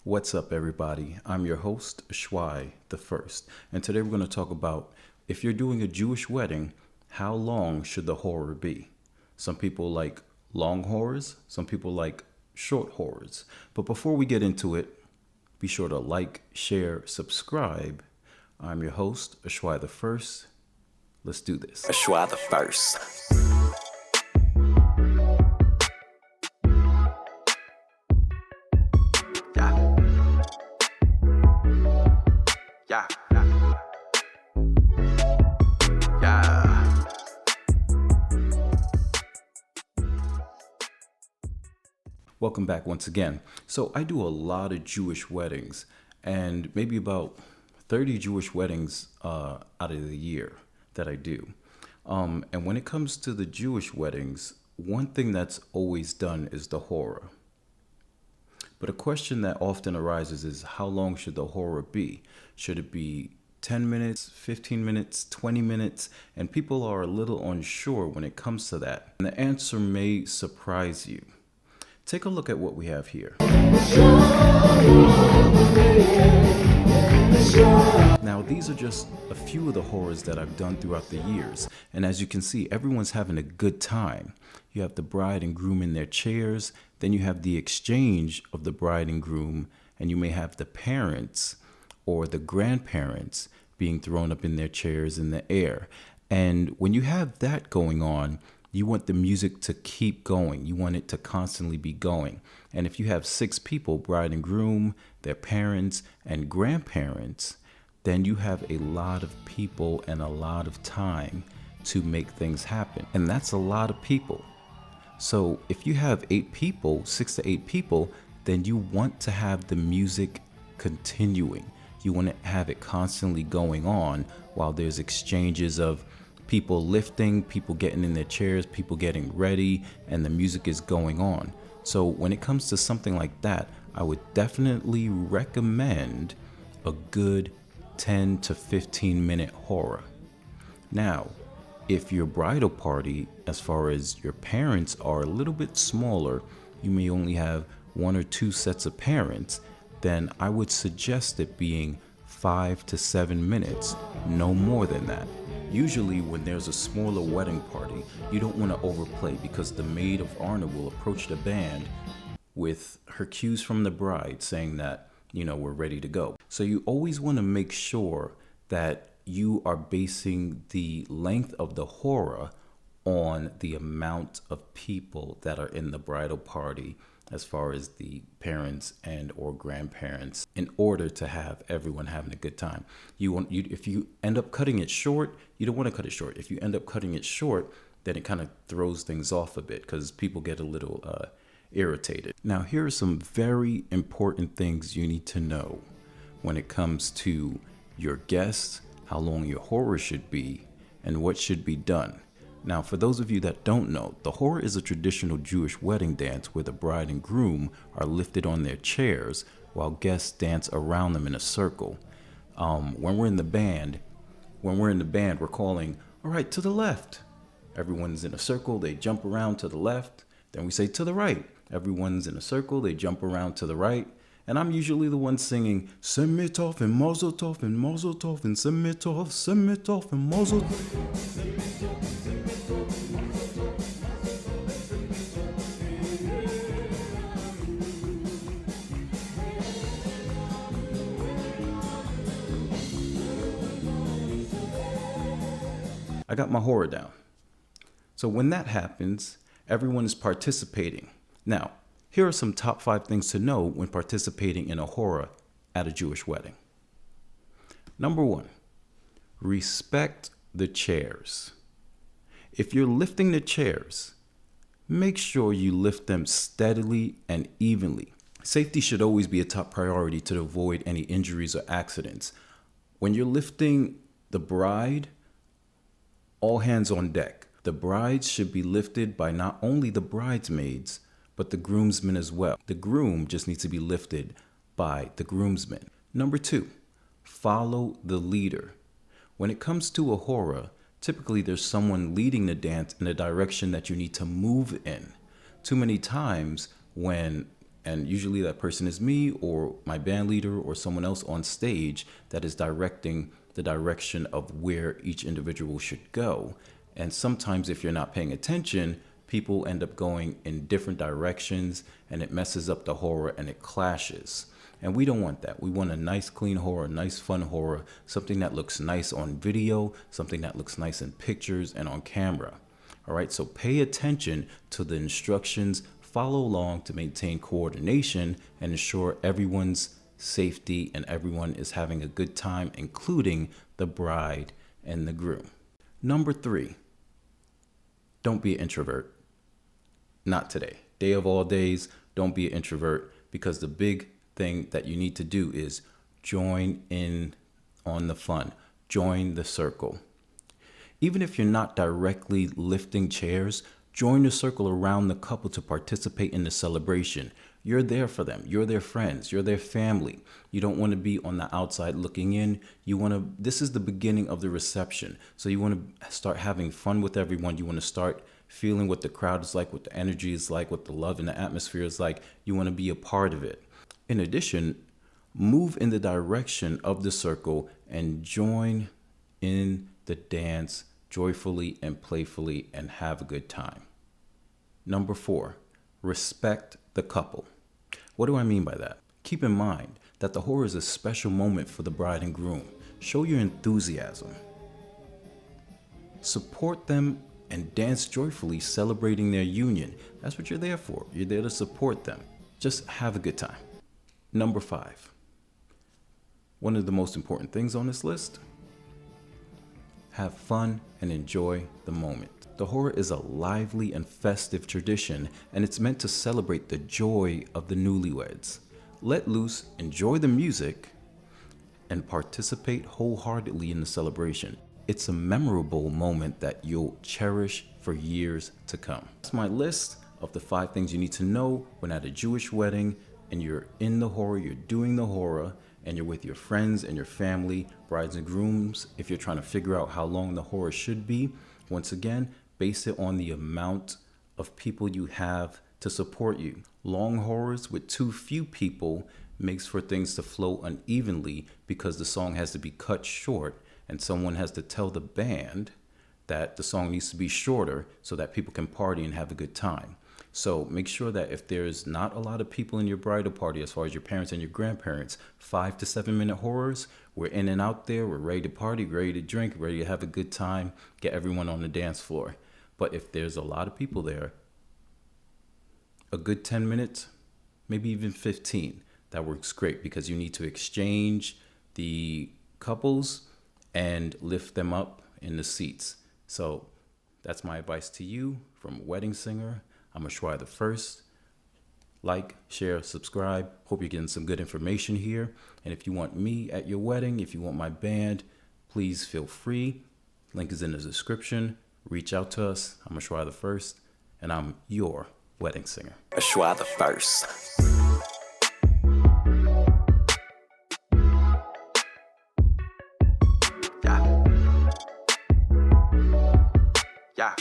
What's up, everybody? I'm your host, ASHWI the First, and today we're going to talk about if you're doing a Jewish wedding, how long should the horror be? Some people like long horrors, some people like short horrors. But before we get into it, be sure to like, share, subscribe. I'm your host, ASHWI the First. Let's do this. ASHWI the First. Yeah. Welcome back once again. So I do a lot of Jewish weddings, and maybe about 30 Jewish weddings out of the year that I do. And when it comes to the Jewish weddings, one thing that's always done is the Horah. But a question that often arises is, how long should the Horah be? Should it be 10 minutes, 15 minutes, 20 minutes? And people are a little unsure when it comes to that. And the answer may surprise you. Take a look at what we have here. Now, these are just a few of the horrors that I've done throughout the years. And as you can see, everyone's having a good time. You have the bride and groom in their chairs. Then you have the exchange of the bride and groom. And you may have the parents or the grandparents being thrown up in their chairs in the air. And when you have that going on, you want the music to keep going. You want it to constantly be going. And if you have 6 people, bride and groom, their parents and grandparents, then you have a lot of people and a lot of time to make things happen. And that's a lot of people. So if you have 8 people, 6 to 8 people, then you want to have the music continuing. You want to have it constantly going on while there's exchanges of people lifting, people getting in their chairs, people getting ready, and the music is going on. So when it comes to something like that, I would definitely recommend a good 10 to 15 minute horror. Now, if your bridal party, as far as your parents, are a little bit smaller, you may only have 1 or 2 sets of parents, then I would suggest it being 5 to 7 minutes, no more than that. Usually when there's a smaller wedding party, you don't want to overplay, because the maid of honor will approach the band with her cues from the bride saying that, we're ready to go. So you always want to make sure that you are basing the length of the horror on the amount of people that are in the bridal party, as far as the parents and or grandparents, in order to have everyone having a good time. If you end up cutting it short, you don't want to cut it short. If you end up cutting it short, then it kind of throws things off a bit, because people get a little irritated. Now, here are some very important things you need to know when it comes to your guests, how long your horror should be, and what should be done. Now, for those of you that don't know, the Horah is a traditional Jewish wedding dance where the bride and groom are lifted on their chairs while guests dance around them in a circle. When we're in the band, we're calling, all right, to the left. Everyone's in a circle, they jump around to the left. Then we say to the right. Everyone's in a circle, they jump around to the right. And I'm usually the one singing, Semitov and Mazel Tov and Mazel Tov and Semitov, Semitov and Mazel Tov. I got my horror down. So when that happens, everyone is participating. Now, here are some top 5 things to know when participating in a horror at a Jewish wedding. Number 1, respect the chairs. If you're lifting the chairs, make sure you lift them steadily and evenly. Safety should always be a top priority to avoid any injuries or accidents. When you're lifting the bride, all hands on deck. The brides should be lifted by not only the bridesmaids, but the groomsmen as well. The groom just needs to be lifted by the groomsmen. Number 2, follow the leader. When it comes to a horror, typically there's someone leading the dance in the direction that you need to move in. Too many times when And usually that person is me or my band leader or someone else on stage that is directing the direction of where each individual should go. And sometimes if you're not paying attention, people end up going in different directions and it messes up the horror and it clashes. And we don't want that. We want a nice, clean horror, nice, fun horror, something that looks nice on video, something that looks nice in pictures and on camera. All right, so pay attention to the instructions, follow along to maintain coordination and ensure everyone's safety and everyone is having a good time, including the bride and the groom. Number 3, don't be an introvert. Not today. Day of all days, don't be an introvert, because the big thing that you need to do is join in on the fun. Join the circle. Even if you're not directly lifting chairs, join the circle around the couple to participate in the celebration. You're there for them. You're their friends. You're their family. You don't want to be on the outside looking in. This is the beginning of the reception. So you want to start having fun with everyone. You want to start feeling what the crowd is like, what the energy is like, what the love and the atmosphere is like. You want to be a part of it. In addition, move in the direction of the circle and join in the dance joyfully and playfully and have a good time. Number 4, respect the couple. What do I mean by that? Keep in mind that the horror is a special moment for the bride and groom. Show your enthusiasm. Support them and dance joyfully, celebrating their union. That's what you're there for. You're there to support them. Just have a good time. Number 5, one of the most important things on this list: have fun and enjoy the moment. The horror is a lively and festive tradition, and it's meant to celebrate the joy of the newlyweds. Let loose, enjoy the music, and participate wholeheartedly in the celebration. It's a memorable moment that you'll cherish for years to come. That's my list of the 5 things you need to know when at a Jewish wedding and you're in the horror, you're doing the horror, and you're with your friends and your family, brides and grooms. If you're trying to figure out how long the horror should be, once again, base it on the amount of people you have to support you. Long horrors with too few people makes for things to flow unevenly because the song has to be cut short and someone has to tell the band that the song needs to be shorter so that people can party and have a good time. So make sure that if there's not a lot of people in your bridal party, as far as your parents and your grandparents, 5 to 7 minute horrors, we're in and out there, we're ready to party, ready to drink, ready to have a good time, get everyone on the dance floor. But if there's a lot of people there, a good 10 minutes, maybe even 15, that works great, because you need to exchange the couples and lift them up in the seats. So that's my advice to you from Wedding Singer. I'm ASHWI the First. Like, share, subscribe. Hope you're getting some good information here. And if you want me at your wedding, if you want my band, please feel free. Link is in the description. Reach out to us. I'm ASHWI the First, and I'm your wedding singer. ASHWI the First. Yeah.